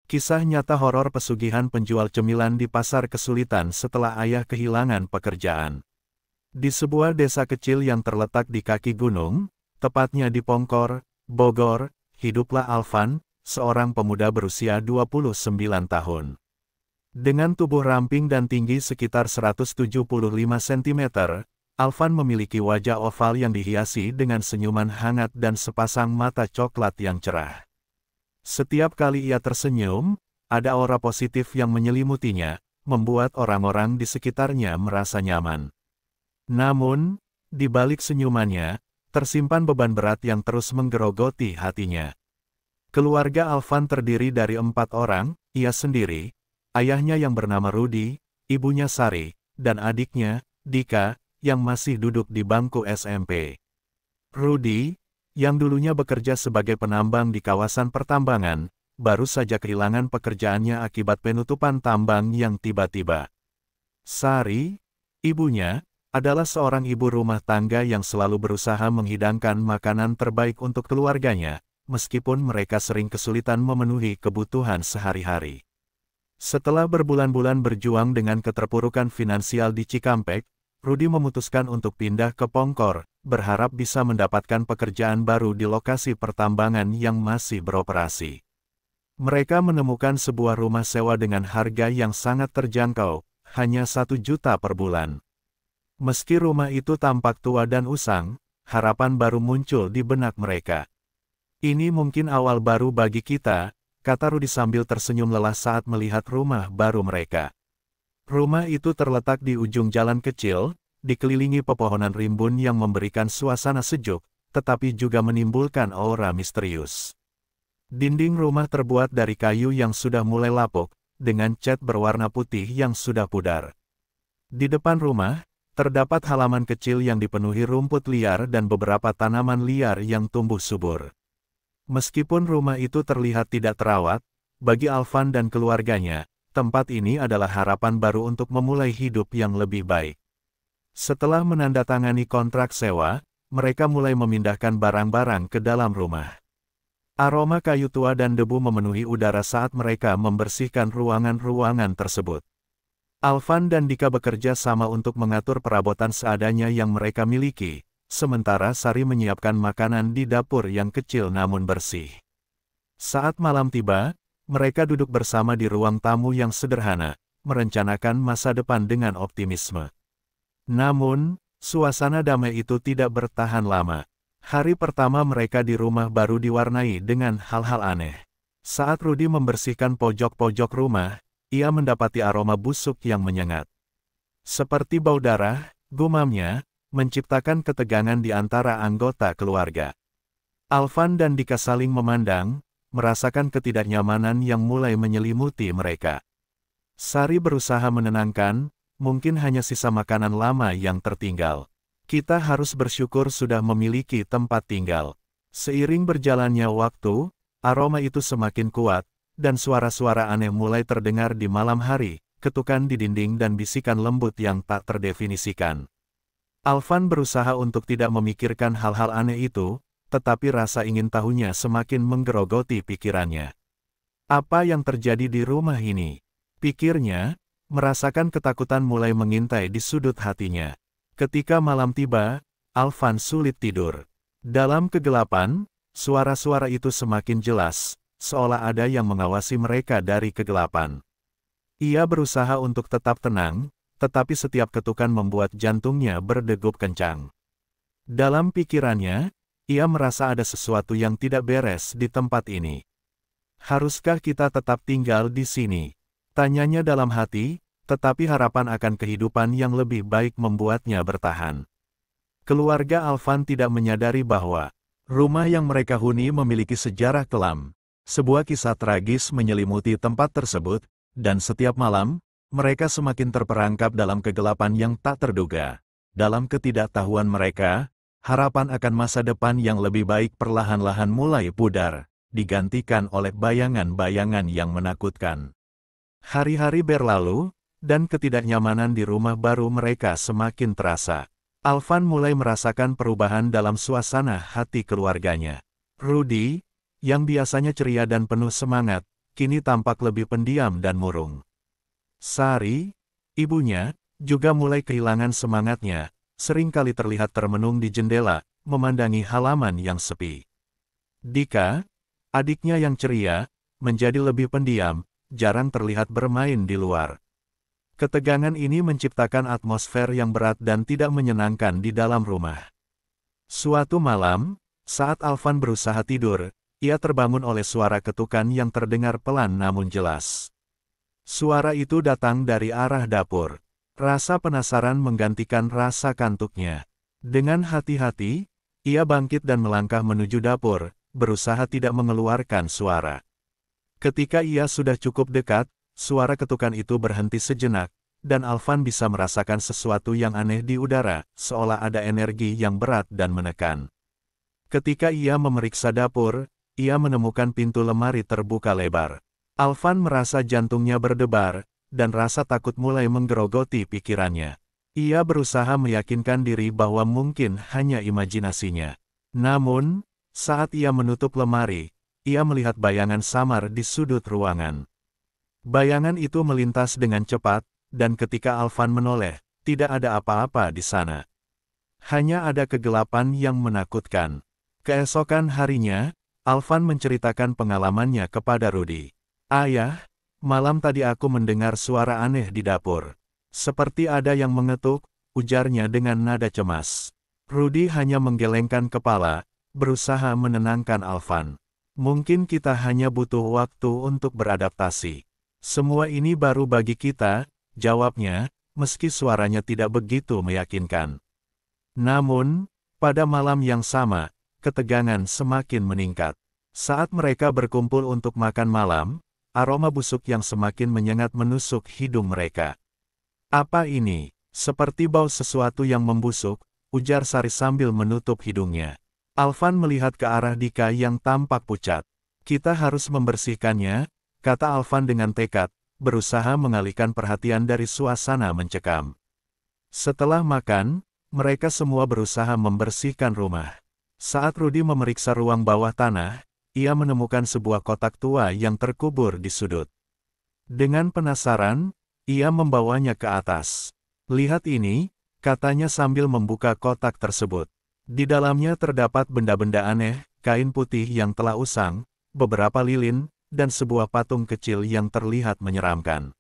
Kisah nyata horor pesugihan penjual cemilan di pasar kesulitan setelah ayah kehilangan pekerjaan. Di sebuah desa kecil yang terletak di kaki gunung, tepatnya di Pongkor, Bogor, hiduplah Alvan, seorang pemuda berusia 29 tahun. Dengan tubuh ramping dan tinggi sekitar 175 cm, Alvan memiliki wajah oval yang dihiasi dengan senyuman hangat dan sepasang mata coklat yang cerah. Setiap kali ia tersenyum, ada aura positif yang menyelimutinya, membuat orang-orang di sekitarnya merasa nyaman. Namun, di balik senyumannya, tersimpan beban berat yang terus menggerogoti hatinya. Keluarga Alvan terdiri dari 4 orang, ia sendiri, ayahnya yang bernama Rudi, ibunya Sari, dan adiknya, Dika, yang masih duduk di bangku SMP. Rudi, yang dulunya bekerja sebagai penambang di kawasan pertambangan, baru saja kehilangan pekerjaannya akibat penutupan tambang yang tiba-tiba. Sari, ibunya, adalah seorang ibu rumah tangga yang selalu berusaha menghidangkan makanan terbaik untuk keluarganya, meskipun mereka sering kesulitan memenuhi kebutuhan sehari-hari. Setelah berbulan-bulan berjuang dengan keterpurukan finansial di Cikampek, Rudi memutuskan untuk pindah ke Pongkor, berharap bisa mendapatkan pekerjaan baru di lokasi pertambangan yang masih beroperasi. Mereka menemukan sebuah rumah sewa dengan harga yang sangat terjangkau, hanya 1 juta per bulan. Meski rumah itu tampak tua dan usang, harapan baru muncul di benak mereka. "Ini mungkin awal baru bagi kita," kata Rudi sambil tersenyum lelah saat melihat rumah baru mereka. Rumah itu terletak di ujung jalan kecil, dikelilingi pepohonan rimbun yang memberikan suasana sejuk, tetapi juga menimbulkan aura misterius. Dinding rumah terbuat dari kayu yang sudah mulai lapuk, dengan cat berwarna putih yang sudah pudar. Di depan rumah, terdapat halaman kecil yang dipenuhi rumput liar dan beberapa tanaman liar yang tumbuh subur. Meskipun rumah itu terlihat tidak terawat, bagi Alvan dan keluarganya, tempat ini adalah harapan baru untuk memulai hidup yang lebih baik. Setelah menandatangani kontrak sewa, mereka mulai memindahkan barang-barang ke dalam rumah. Aroma kayu tua dan debu memenuhi udara saat mereka membersihkan ruangan-ruangan tersebut. Alvan dan Dika bekerja sama untuk mengatur perabotan seadanya yang mereka miliki, sementara Sari menyiapkan makanan di dapur yang kecil namun bersih. Saat malam tiba, mereka duduk bersama di ruang tamu yang sederhana, merencanakan masa depan dengan optimisme. Namun, suasana damai itu tidak bertahan lama. Hari pertama mereka di rumah baru diwarnai dengan hal-hal aneh. Saat Rudi membersihkan pojok-pojok rumah, ia mendapati aroma busuk yang menyengat. Seperti bau darah, gumamnya, menciptakan ketegangan di antara anggota keluarga. Alvan dan Dika saling memandang, merasakan ketidaknyamanan yang mulai menyelimuti mereka. Sari berusaha menenangkan, mungkin hanya sisa makanan lama yang tertinggal. Kita harus bersyukur sudah memiliki tempat tinggal. Seiring berjalannya waktu, aroma itu semakin kuat, dan suara-suara aneh mulai terdengar di malam hari, ketukan di dinding dan bisikan lembut yang tak terdefinisikan. Alvan berusaha untuk tidak memikirkan hal-hal aneh itu, tetapi rasa ingin tahunya semakin menggerogoti pikirannya. Apa yang terjadi di rumah ini? Pikirnya, merasakan ketakutan mulai mengintai di sudut hatinya. Ketika malam tiba, Alvan sulit tidur. Dalam kegelapan, suara-suara itu semakin jelas, seolah ada yang mengawasi mereka dari kegelapan. Ia berusaha untuk tetap tenang, tetapi setiap ketukan membuat jantungnya berdegup kencang. Dalam pikirannya, ia merasa ada sesuatu yang tidak beres di tempat ini. "Haruskah kita tetap tinggal di sini?" tanyanya dalam hati, tetapi harapan akan kehidupan yang lebih baik membuatnya bertahan. Keluarga Alvan tidak menyadari bahwa rumah yang mereka huni memiliki sejarah kelam. Sebuah kisah tragis menyelimuti tempat tersebut, dan setiap malam, mereka semakin terperangkap dalam kegelapan yang tak terduga. Dalam ketidaktahuan mereka, harapan akan masa depan yang lebih baik perlahan-lahan mulai pudar, digantikan oleh bayangan-bayangan yang menakutkan. Hari-hari berlalu, dan ketidaknyamanan di rumah baru mereka semakin terasa. Alvan mulai merasakan perubahan dalam suasana hati keluarganya. Rudi, yang biasanya ceria dan penuh semangat, kini tampak lebih pendiam dan murung. Sari, ibunya, juga mulai kehilangan semangatnya, seringkali terlihat termenung di jendela, memandangi halaman yang sepi. Dika, adiknya yang ceria, menjadi lebih pendiam, jarang terlihat bermain di luar. Ketegangan ini menciptakan atmosfer yang berat dan tidak menyenangkan di dalam rumah. Suatu malam, saat Alvan berusaha tidur, ia terbangun oleh suara ketukan yang terdengar pelan namun jelas. Suara itu datang dari arah dapur. Rasa penasaran menggantikan rasa kantuknya. Dengan hati-hati, ia bangkit dan melangkah menuju dapur, berusaha tidak mengeluarkan suara. Ketika ia sudah cukup dekat, suara ketukan itu berhenti sejenak, dan Alvan bisa merasakan sesuatu yang aneh di udara, seolah ada energi yang berat dan menekan. Ketika ia memeriksa dapur, ia menemukan pintu lemari terbuka lebar. Alvan merasa jantungnya berdebar, dan rasa takut mulai menggerogoti pikirannya. Ia berusaha meyakinkan diri bahwa mungkin hanya imajinasinya. Namun, saat ia menutup lemari, ia melihat bayangan samar di sudut ruangan. Bayangan itu melintas dengan cepat, dan ketika Alvan menoleh, tidak ada apa-apa di sana. Hanya ada kegelapan yang menakutkan. Keesokan harinya, Alvan menceritakan pengalamannya kepada Rudy. "Ayah, malam tadi aku mendengar suara aneh di dapur. Seperti ada yang mengetuk," ujarnya dengan nada cemas. Rudy hanya menggelengkan kepala, berusaha menenangkan Alvan. "Mungkin kita hanya butuh waktu untuk beradaptasi. Semua ini baru bagi kita," jawabnya, meski suaranya tidak begitu meyakinkan. Namun, pada malam yang sama, ketegangan semakin meningkat. Saat mereka berkumpul untuk makan malam, aroma busuk yang semakin menyengat menusuk hidung mereka. "Apa ini? Seperti bau sesuatu yang membusuk," ujar Sari sambil menutup hidungnya. Alvan melihat ke arah Dika yang tampak pucat. "Kita harus membersihkannya," kata Alvan dengan tekad, berusaha mengalihkan perhatian dari suasana mencekam. Setelah makan, mereka semua berusaha membersihkan rumah. Saat Rudy memeriksa ruang bawah tanah, ia menemukan sebuah kotak tua yang terkubur di sudut. Dengan penasaran, ia membawanya ke atas. "Lihat ini," katanya sambil membuka kotak tersebut. Di dalamnya terdapat benda-benda aneh, kain putih yang telah usang, beberapa lilin, dan sebuah patung kecil yang terlihat menyeramkan.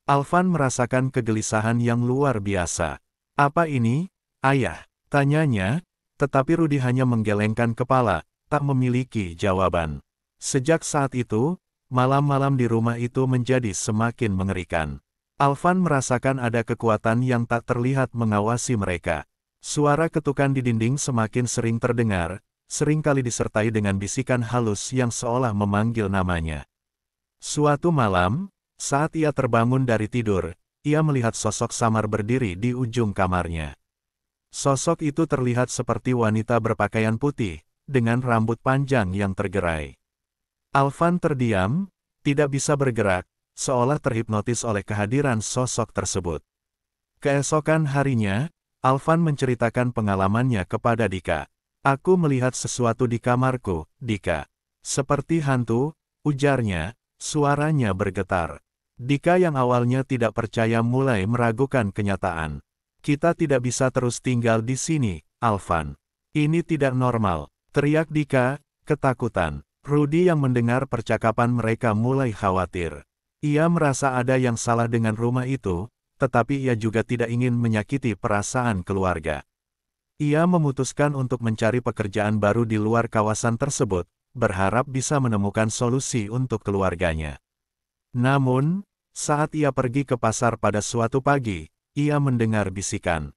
Alvan merasakan kegelisahan yang luar biasa. "Apa ini, Ayah?" tanyanya, tetapi Rudy hanya menggelengkan kepala, tak memiliki jawaban. Sejak saat itu, malam-malam di rumah itu menjadi semakin mengerikan. Alvan merasakan ada kekuatan yang tak terlihat mengawasi mereka. Suara ketukan di dinding semakin sering terdengar, seringkali disertai dengan bisikan halus yang seolah memanggil namanya. Suatu malam, saat ia terbangun dari tidur, ia melihat sosok samar berdiri di ujung kamarnya. Sosok itu terlihat seperti wanita berpakaian putih, dengan rambut panjang yang tergerai. Alvan terdiam, tidak bisa bergerak, seolah terhipnotis oleh kehadiran sosok tersebut. Keesokan harinya, Alvan menceritakan pengalamannya kepada Dika. "Aku melihat sesuatu di kamarku, Dika. Seperti hantu," ujarnya, suaranya bergetar. Dika yang awalnya tidak percaya mulai meragukan kenyataan. "Kita tidak bisa terus tinggal di sini, Alvan. Ini tidak normal," teriak Dika, ketakutan. Rudy yang mendengar percakapan mereka mulai khawatir. Ia merasa ada yang salah dengan rumah itu, tetapi ia juga tidak ingin menyakiti perasaan keluarga. Ia memutuskan untuk mencari pekerjaan baru di luar kawasan tersebut, berharap bisa menemukan solusi untuk keluarganya. Namun, saat ia pergi ke pasar pada suatu pagi, ia mendengar bisikan.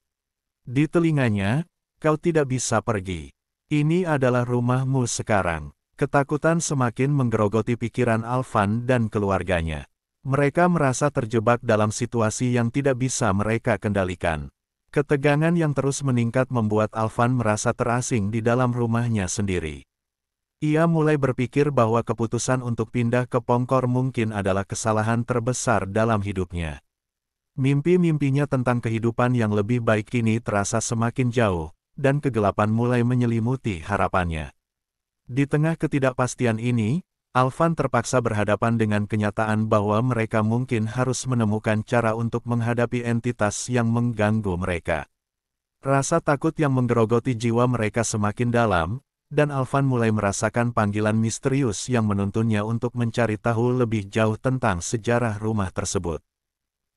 Di telinganya, "Kau tidak bisa pergi. Ini adalah rumahmu sekarang." Ketakutan semakin menggerogoti pikiran Alvan dan keluarganya. Mereka merasa terjebak dalam situasi yang tidak bisa mereka kendalikan. Ketegangan yang terus meningkat membuat Alvan merasa terasing di dalam rumahnya sendiri. Ia mulai berpikir bahwa keputusan untuk pindah ke Pongkor mungkin adalah kesalahan terbesar dalam hidupnya. Mimpi-mimpinya tentang kehidupan yang lebih baik kini terasa semakin jauh, dan kegelapan mulai menyelimuti harapannya. Di tengah ketidakpastian ini, Alvan terpaksa berhadapan dengan kenyataan bahwa mereka mungkin harus menemukan cara untuk menghadapi entitas yang mengganggu mereka. Rasa takut yang menggerogoti jiwa mereka semakin dalam, dan Alvan mulai merasakan panggilan misterius yang menuntunnya untuk mencari tahu lebih jauh tentang sejarah rumah tersebut.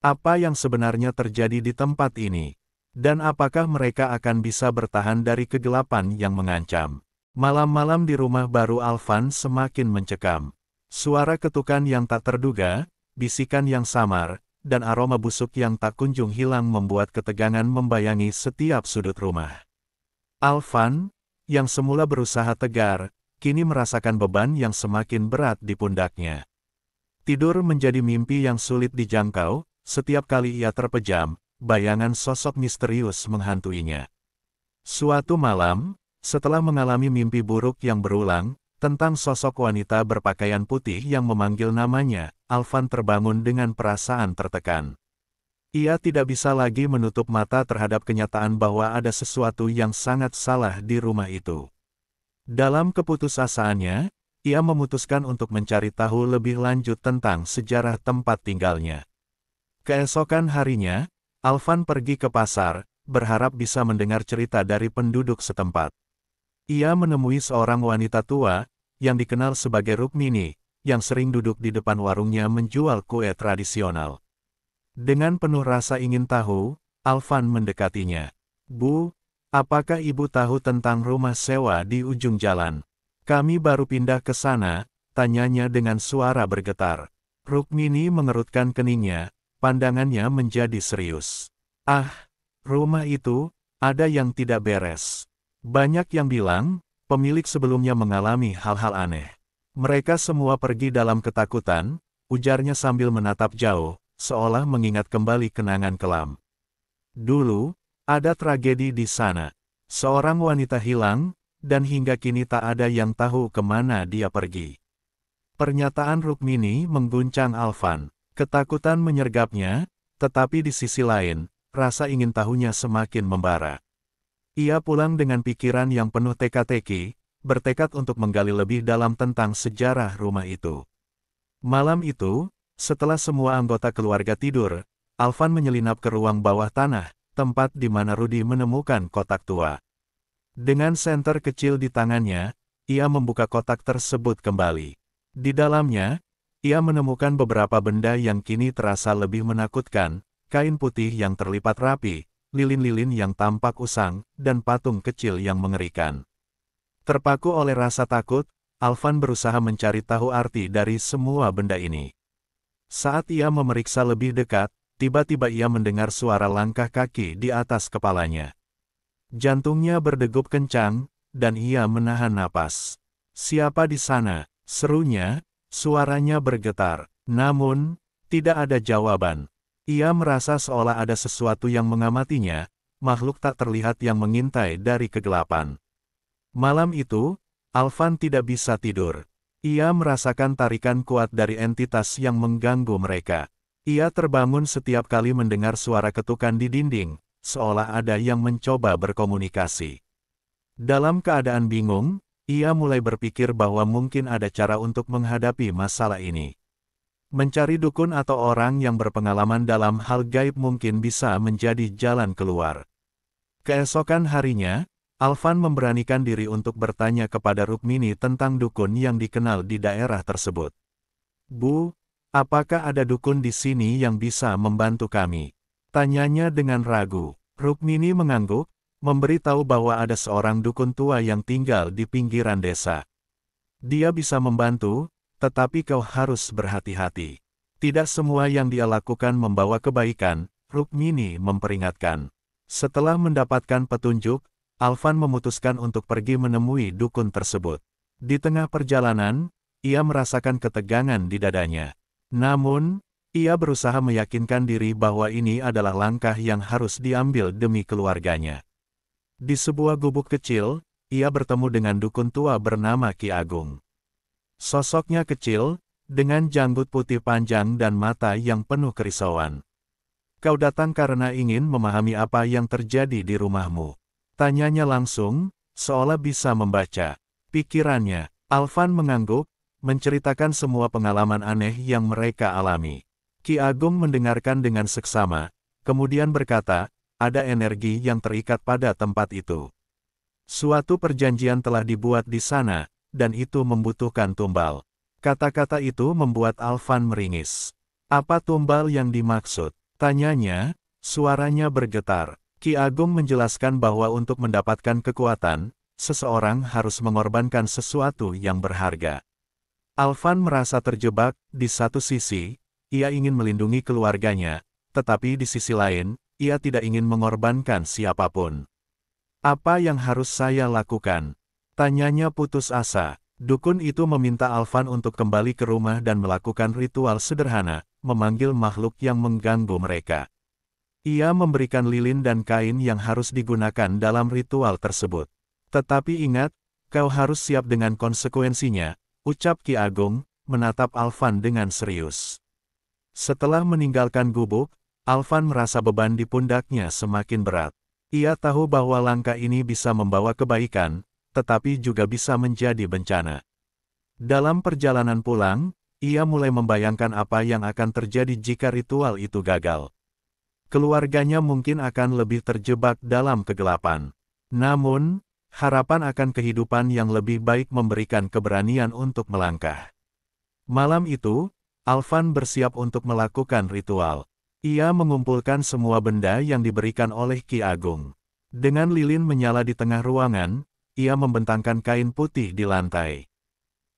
Apa yang sebenarnya terjadi di tempat ini? Dan apakah mereka akan bisa bertahan dari kegelapan yang mengancam? Malam-malam di rumah baru Alvan semakin mencekam. Suara ketukan yang tak terduga, bisikan yang samar, dan aroma busuk yang tak kunjung hilang membuat ketegangan membayangi setiap sudut rumah. Alvan, yang semula berusaha tegar, kini merasakan beban yang semakin berat di pundaknya. Tidur menjadi mimpi yang sulit dijangkau, setiap kali ia terpejam, bayangan sosok misterius menghantuinya. Suatu malam, setelah mengalami mimpi buruk yang berulang, tentang sosok wanita berpakaian putih yang memanggil namanya, Alvan terbangun dengan perasaan tertekan. Ia tidak bisa lagi menutup mata terhadap kenyataan bahwa ada sesuatu yang sangat salah di rumah itu. Dalam keputusasaannya, ia memutuskan untuk mencari tahu lebih lanjut tentang sejarah tempat tinggalnya. Keesokan harinya, Alvan pergi ke pasar, berharap bisa mendengar cerita dari penduduk setempat. Ia menemui seorang wanita tua, yang dikenal sebagai Rukmini, yang sering duduk di depan warungnya menjual kue tradisional. Dengan penuh rasa ingin tahu, Alvan mendekatinya. "Bu, apakah ibu tahu tentang rumah sewa di ujung jalan? Kami baru pindah ke sana," tanyanya dengan suara bergetar. Rukmini mengerutkan keningnya, pandangannya menjadi serius. "Ah, rumah itu, ada yang tidak beres. Banyak yang bilang, pemilik sebelumnya mengalami hal-hal aneh. Mereka semua pergi dalam ketakutan," ujarnya sambil menatap jauh, seolah mengingat kembali kenangan kelam. "Dulu, ada tragedi di sana. Seorang wanita hilang, dan hingga kini tak ada yang tahu kemana dia pergi." Pernyataan Rukmini mengguncang Alvan. Ketakutan menyergapnya, tetapi di sisi lain, rasa ingin tahunya semakin membara. Ia pulang dengan pikiran yang penuh teka-teki, bertekad untuk menggali lebih dalam tentang sejarah rumah itu. Malam itu, setelah semua anggota keluarga tidur, Alvan menyelinap ke ruang bawah tanah, tempat di mana Rudy menemukan kotak tua. Dengan senter kecil di tangannya, ia membuka kotak tersebut kembali. Di dalamnya, ia menemukan beberapa benda yang kini terasa lebih menakutkan, kain putih yang terlipat rapi, lilin-lilin yang tampak usang, dan patung kecil yang mengerikan. Terpaku oleh rasa takut, Alvan berusaha mencari tahu arti dari semua benda ini. Saat ia memeriksa lebih dekat, tiba-tiba ia mendengar suara langkah kaki di atas kepalanya. Jantungnya berdegup kencang, dan ia menahan napas. "Siapa di sana?" serunya, suaranya bergetar. Namun, tidak ada jawaban. Ia merasa seolah ada sesuatu yang mengamatinya, makhluk tak terlihat yang mengintai dari kegelapan. Malam itu, Alvan tidak bisa tidur. Ia merasakan tarikan kuat dari entitas yang mengganggu mereka. Ia terbangun setiap kali mendengar suara ketukan di dinding, seolah ada yang mencoba berkomunikasi. Dalam keadaan bingung, ia mulai berpikir bahwa mungkin ada cara untuk menghadapi masalah ini. Mencari dukun atau orang yang berpengalaman dalam hal gaib mungkin bisa menjadi jalan keluar. Keesokan harinya, Alvan memberanikan diri untuk bertanya kepada Rukmini tentang dukun yang dikenal di daerah tersebut. "Bu, apakah ada dukun di sini yang bisa membantu kami?" tanyanya dengan ragu. Rukmini mengangguk, memberitahu bahwa ada seorang dukun tua yang tinggal di pinggiran desa. "Dia bisa membantu, tetapi kau harus berhati-hati. Tidak semua yang dia lakukan membawa kebaikan," Rukmini memperingatkan. Setelah mendapatkan petunjuk, Alvan memutuskan untuk pergi menemui dukun tersebut. Di tengah perjalanan, ia merasakan ketegangan di dadanya. Namun, ia berusaha meyakinkan diri bahwa ini adalah langkah yang harus diambil demi keluarganya. Di sebuah gubuk kecil, ia bertemu dengan dukun tua bernama Ki Agung. Sosoknya kecil, dengan janggut putih panjang dan mata yang penuh kerisauan. "Kau datang karena ingin memahami apa yang terjadi di rumahmu?" tanyanya langsung, seolah bisa membaca pikirannya. Alvan mengangguk, menceritakan semua pengalaman aneh yang mereka alami. Ki Agong mendengarkan dengan seksama, kemudian berkata, ada energi yang terikat pada tempat itu. Suatu perjanjian telah dibuat di sana, dan itu membutuhkan tumbal. Kata-kata itu membuat Alvan meringis. Apa tumbal yang dimaksud? Tanyanya, suaranya bergetar. Ki Agong menjelaskan bahwa untuk mendapatkan kekuatan, seseorang harus mengorbankan sesuatu yang berharga. Alvan merasa terjebak. Di satu sisi, ia ingin melindungi keluarganya, tetapi di sisi lain, ia tidak ingin mengorbankan siapapun. Apa yang harus saya lakukan? Tanyanya putus asa. Dukun itu meminta Alvan untuk kembali ke rumah dan melakukan ritual sederhana, memanggil makhluk yang mengganggu mereka. Ia memberikan lilin dan kain yang harus digunakan dalam ritual tersebut. Tetapi ingat, kau harus siap dengan konsekuensinya, ucap Ki Agong, menatap Alvan dengan serius. Setelah meninggalkan gubuk, Alvan merasa beban di pundaknya semakin berat. Ia tahu bahwa langkah ini bisa membawa kebaikan, tetapi juga bisa menjadi bencana. Dalam perjalanan pulang, ia mulai membayangkan apa yang akan terjadi jika ritual itu gagal. Keluarganya mungkin akan lebih terjebak dalam kegelapan. Namun, harapan akan kehidupan yang lebih baik memberikan keberanian untuk melangkah. Malam itu, Alvan bersiap untuk melakukan ritual. Ia mengumpulkan semua benda yang diberikan oleh Ki Agong. Dengan lilin menyala di tengah ruangan, ia membentangkan kain putih di lantai.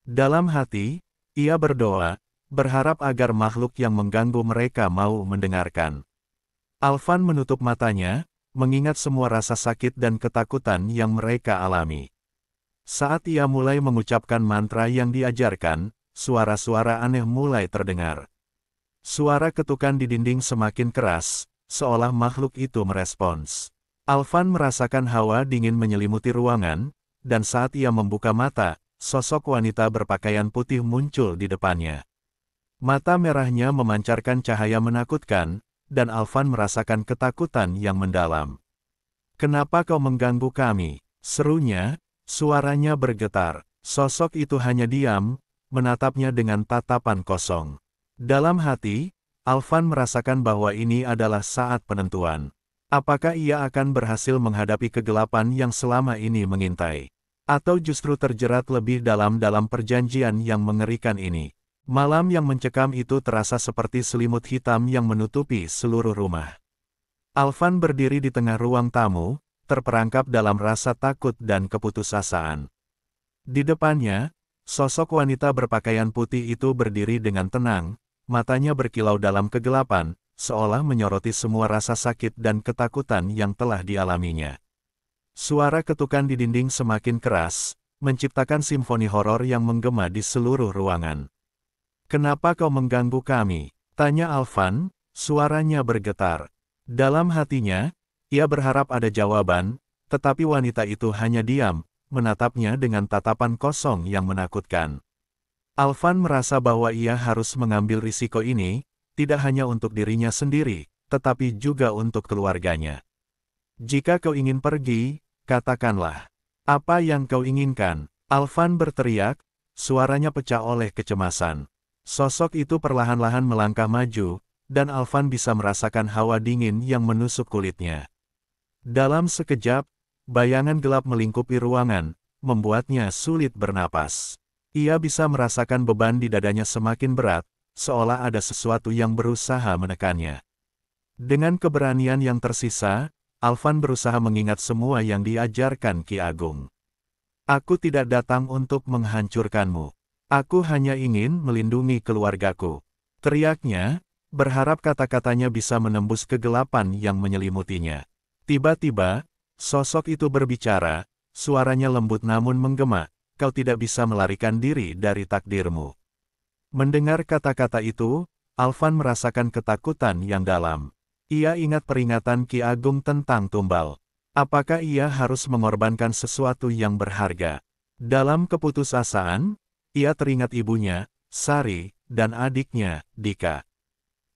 Dalam hati, ia berdoa, berharap agar makhluk yang mengganggu mereka mau mendengarkan. Alvan menutup matanya, mengingat semua rasa sakit dan ketakutan yang mereka alami. Saat ia mulai mengucapkan mantra yang diajarkan, suara-suara aneh mulai terdengar. Suara ketukan di dinding semakin keras, seolah makhluk itu merespons. Alvan merasakan hawa dingin menyelimuti ruangan, dan saat ia membuka mata, sosok wanita berpakaian putih muncul di depannya. Mata merahnya memancarkan cahaya menakutkan, dan Alvan merasakan ketakutan yang mendalam. "Kenapa kau mengganggu kami?" serunya, suaranya bergetar. Sosok itu hanya diam, menatapnya dengan tatapan kosong. Dalam hati, Alvan merasakan bahwa ini adalah saat penentuan. Apakah ia akan berhasil menghadapi kegelapan yang selama ini mengintai? Atau justru terjerat lebih dalam perjanjian yang mengerikan ini? Malam yang mencekam itu terasa seperti selimut hitam yang menutupi seluruh rumah. Alvan berdiri di tengah ruang tamu, terperangkap dalam rasa takut dan keputusasaan. Di depannya, sosok wanita berpakaian putih itu berdiri dengan tenang, matanya berkilau dalam kegelapan, seolah menyoroti semua rasa sakit dan ketakutan yang telah dialaminya. Suara ketukan di dinding semakin keras, menciptakan simfoni horor yang menggema di seluruh ruangan. "Kenapa kau mengganggu kami?" tanya Alvan, suaranya bergetar. Dalam hatinya, ia berharap ada jawaban, tetapi wanita itu hanya diam, menatapnya dengan tatapan kosong yang menakutkan. Alvan merasa bahwa ia harus mengambil risiko ini, tidak hanya untuk dirinya sendiri, tetapi juga untuk keluarganya. "Jika kau ingin pergi, katakanlah. Apa yang kau inginkan?" Alvan berteriak, suaranya pecah oleh kecemasan. Sosok itu perlahan-lahan melangkah maju, dan Alvan bisa merasakan hawa dingin yang menusuk kulitnya. Dalam sekejap, bayangan gelap melingkupi ruangan, membuatnya sulit bernapas. Ia bisa merasakan beban di dadanya semakin berat, seolah ada sesuatu yang berusaha menekannya. Dengan keberanian yang tersisa, Alvan berusaha mengingat semua yang diajarkan Ki Agong. "Aku tidak datang untuk menghancurkanmu. Aku hanya ingin melindungi keluargaku," teriaknya, berharap kata-katanya bisa menembus kegelapan yang menyelimutinya. Tiba-tiba, sosok itu berbicara, suaranya lembut namun menggema, "Kau tidak bisa melarikan diri dari takdirmu." Mendengar kata-kata itu, Alvan merasakan ketakutan yang dalam. Ia ingat peringatan Ki Agong tentang tumbal. Apakah ia harus mengorbankan sesuatu yang berharga? Dalam keputusasaan, ia teringat ibunya, Sari, dan adiknya, Dika.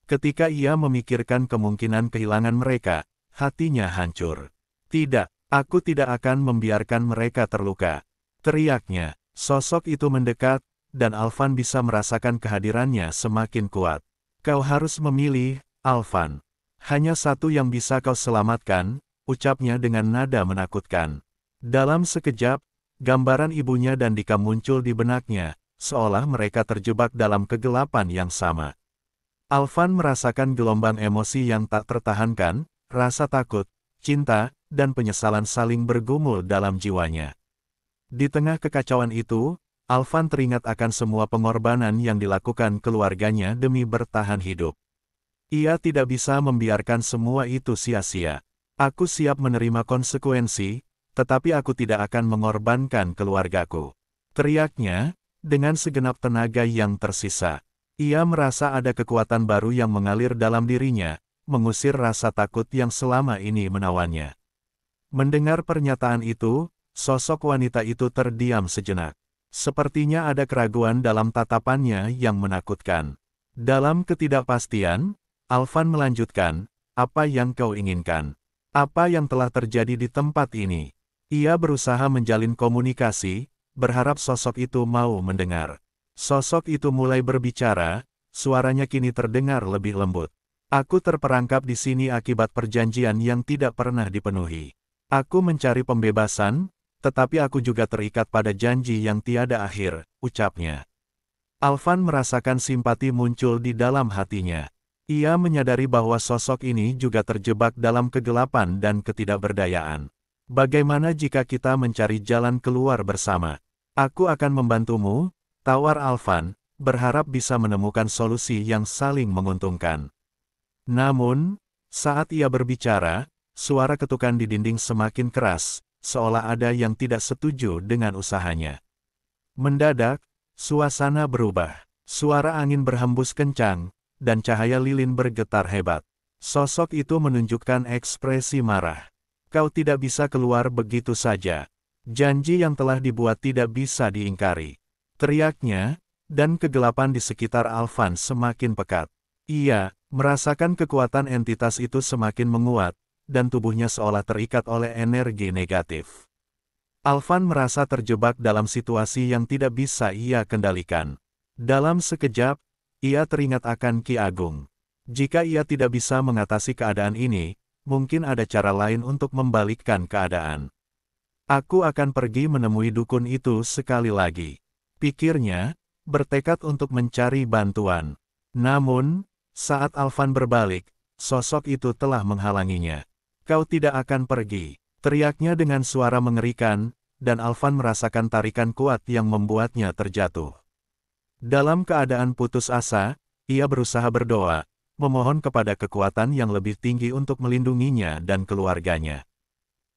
Ketika ia memikirkan kemungkinan kehilangan mereka, hatinya hancur. "Tidak, aku tidak akan membiarkan mereka terluka," teriaknya. Sosok itu mendekat, dan Alvan bisa merasakan kehadirannya semakin kuat. Kau harus memilih, Alvan. Hanya satu yang bisa kau selamatkan, ucapnya dengan nada menakutkan. Dalam sekejap, gambaran ibunya dan Dika muncul di benaknya, seolah mereka terjebak dalam kegelapan yang sama. Alvan merasakan gelombang emosi yang tak tertahankan, rasa takut, cinta, dan penyesalan saling bergumul dalam jiwanya. Di tengah kekacauan itu, Alvan teringat akan semua pengorbanan yang dilakukan keluarganya demi bertahan hidup. Ia tidak bisa membiarkan semua itu sia-sia. Aku siap menerima konsekuensi, tetapi aku tidak akan mengorbankan keluargaku. Teriaknya, dengan segenap tenaga yang tersisa. Ia merasa ada kekuatan baru yang mengalir dalam dirinya, mengusir rasa takut yang selama ini menawannya. Mendengar pernyataan itu, sosok wanita itu terdiam sejenak. Sepertinya ada keraguan dalam tatapannya yang menakutkan. Dalam ketidakpastian, Alvan melanjutkan, apa yang kau inginkan? Apa yang telah terjadi di tempat ini? Ia berusaha menjalin komunikasi, berharap sosok itu mau mendengar. Sosok itu mulai berbicara, suaranya kini terdengar lebih lembut. Aku terperangkap di sini akibat perjanjian yang tidak pernah dipenuhi. Aku mencari pembebasan, tetapi aku juga terikat pada janji yang tiada akhir, ucapnya. Alvan merasakan simpati muncul di dalam hatinya. Ia menyadari bahwa sosok ini juga terjebak dalam kegelapan dan ketidakberdayaan. Bagaimana jika kita mencari jalan keluar bersama? Aku akan membantumu, tawar Alvan, berharap bisa menemukan solusi yang saling menguntungkan. Namun, saat ia berbicara, suara ketukan di dinding semakin keras, seolah ada yang tidak setuju dengan usahanya. Mendadak, suasana berubah. Suara angin berhembus kencang, dan cahaya lilin bergetar hebat. Sosok itu menunjukkan ekspresi marah. Kau tidak bisa keluar begitu saja. Janji yang telah dibuat tidak bisa diingkari. Teriaknya, dan kegelapan di sekitar Alvan semakin pekat. Ia merasakan kekuatan entitas itu semakin menguat, dan tubuhnya seolah terikat oleh energi negatif. Alvan merasa terjebak dalam situasi yang tidak bisa ia kendalikan. Dalam sekejap, ia teringat akan Ki Agung. Jika ia tidak bisa mengatasi keadaan ini, mungkin ada cara lain untuk membalikkan keadaan. Aku akan pergi menemui dukun itu sekali lagi. Pikirnya, bertekad untuk mencari bantuan. Namun, saat Alvan berbalik, sosok itu telah menghalanginya. Kau tidak akan pergi, teriaknya dengan suara mengerikan, dan Alvan merasakan tarikan kuat yang membuatnya terjatuh. Dalam keadaan putus asa, ia berusaha berdoa, memohon kepada kekuatan yang lebih tinggi untuk melindunginya dan keluarganya.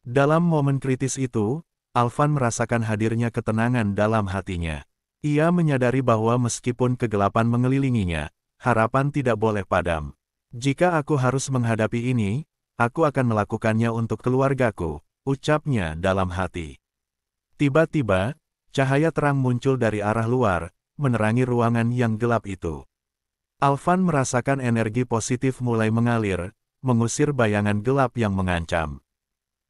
Dalam momen kritis itu, Alvan merasakan hadirnya ketenangan dalam hatinya. Ia menyadari bahwa meskipun kegelapan mengelilinginya, harapan tidak boleh padam. Jika aku harus menghadapi ini, aku akan melakukannya untuk keluargaku, ucapnya dalam hati. Tiba-tiba, cahaya terang muncul dari arah luar, menerangi ruangan yang gelap itu. Alvan merasakan energi positif mulai mengalir, mengusir bayangan gelap yang mengancam.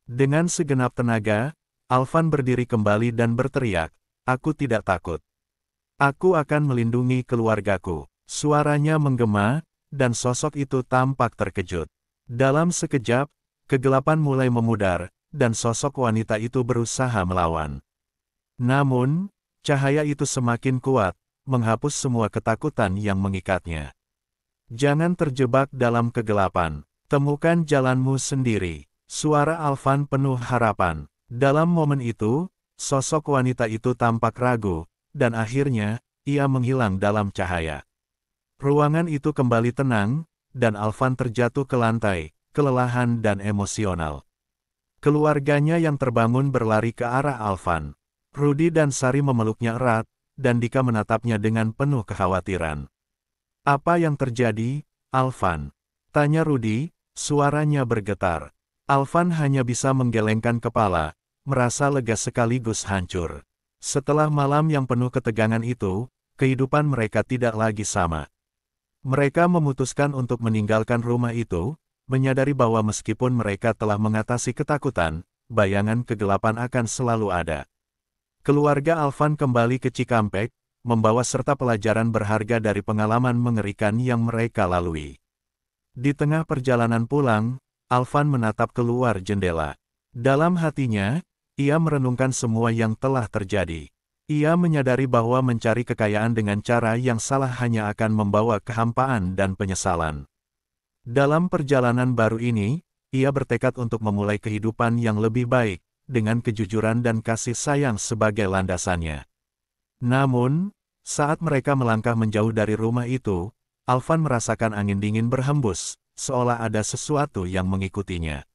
Dengan segenap tenaga, Alvan berdiri kembali dan berteriak, aku tidak takut. Aku akan melindungi keluargaku. Suaranya menggema, dan sosok itu tampak terkejut. Dalam sekejap, kegelapan mulai memudar, dan sosok wanita itu berusaha melawan. Namun, cahaya itu semakin kuat, menghapus semua ketakutan yang mengikatnya. Jangan terjebak dalam kegelapan. Temukan jalanmu sendiri. Suara Alvan penuh harapan. Dalam momen itu, sosok wanita itu tampak ragu, dan akhirnya, ia menghilang dalam cahaya. Ruangan itu kembali tenang, dan Alvan terjatuh ke lantai, kelelahan dan emosional. Keluarganya yang terbangun berlari ke arah Alvan. Rudy dan Sari memeluknya erat, dan Dika menatapnya dengan penuh kekhawatiran. Apa yang terjadi, Alvan? Tanya Rudy, suaranya bergetar. Alvan hanya bisa menggelengkan kepala, merasa lega sekaligus hancur. Setelah malam yang penuh ketegangan itu, kehidupan mereka tidak lagi sama. Mereka memutuskan untuk meninggalkan rumah itu, menyadari bahwa meskipun mereka telah mengatasi ketakutan, bayangan kegelapan akan selalu ada. Keluarga Alvan kembali ke Cikampek, membawa serta pelajaran berharga dari pengalaman mengerikan yang mereka lalui. Di tengah perjalanan pulang, Alvan menatap keluar jendela. Dalam hatinya, ia merenungkan semua yang telah terjadi. Ia menyadari bahwa mencari kekayaan dengan cara yang salah hanya akan membawa kehampaan dan penyesalan. Dalam perjalanan baru ini, ia bertekad untuk memulai kehidupan yang lebih baik, dengan kejujuran dan kasih sayang sebagai landasannya. Namun, saat mereka melangkah menjauh dari rumah itu, Alvan merasakan angin dingin berhembus, seolah ada sesuatu yang mengikutinya.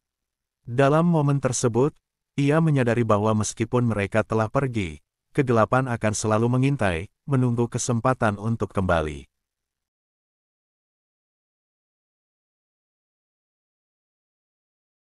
Dalam momen tersebut, ia menyadari bahwa meskipun mereka telah pergi, kegelapan akan selalu mengintai, menunggu kesempatan untuk kembali.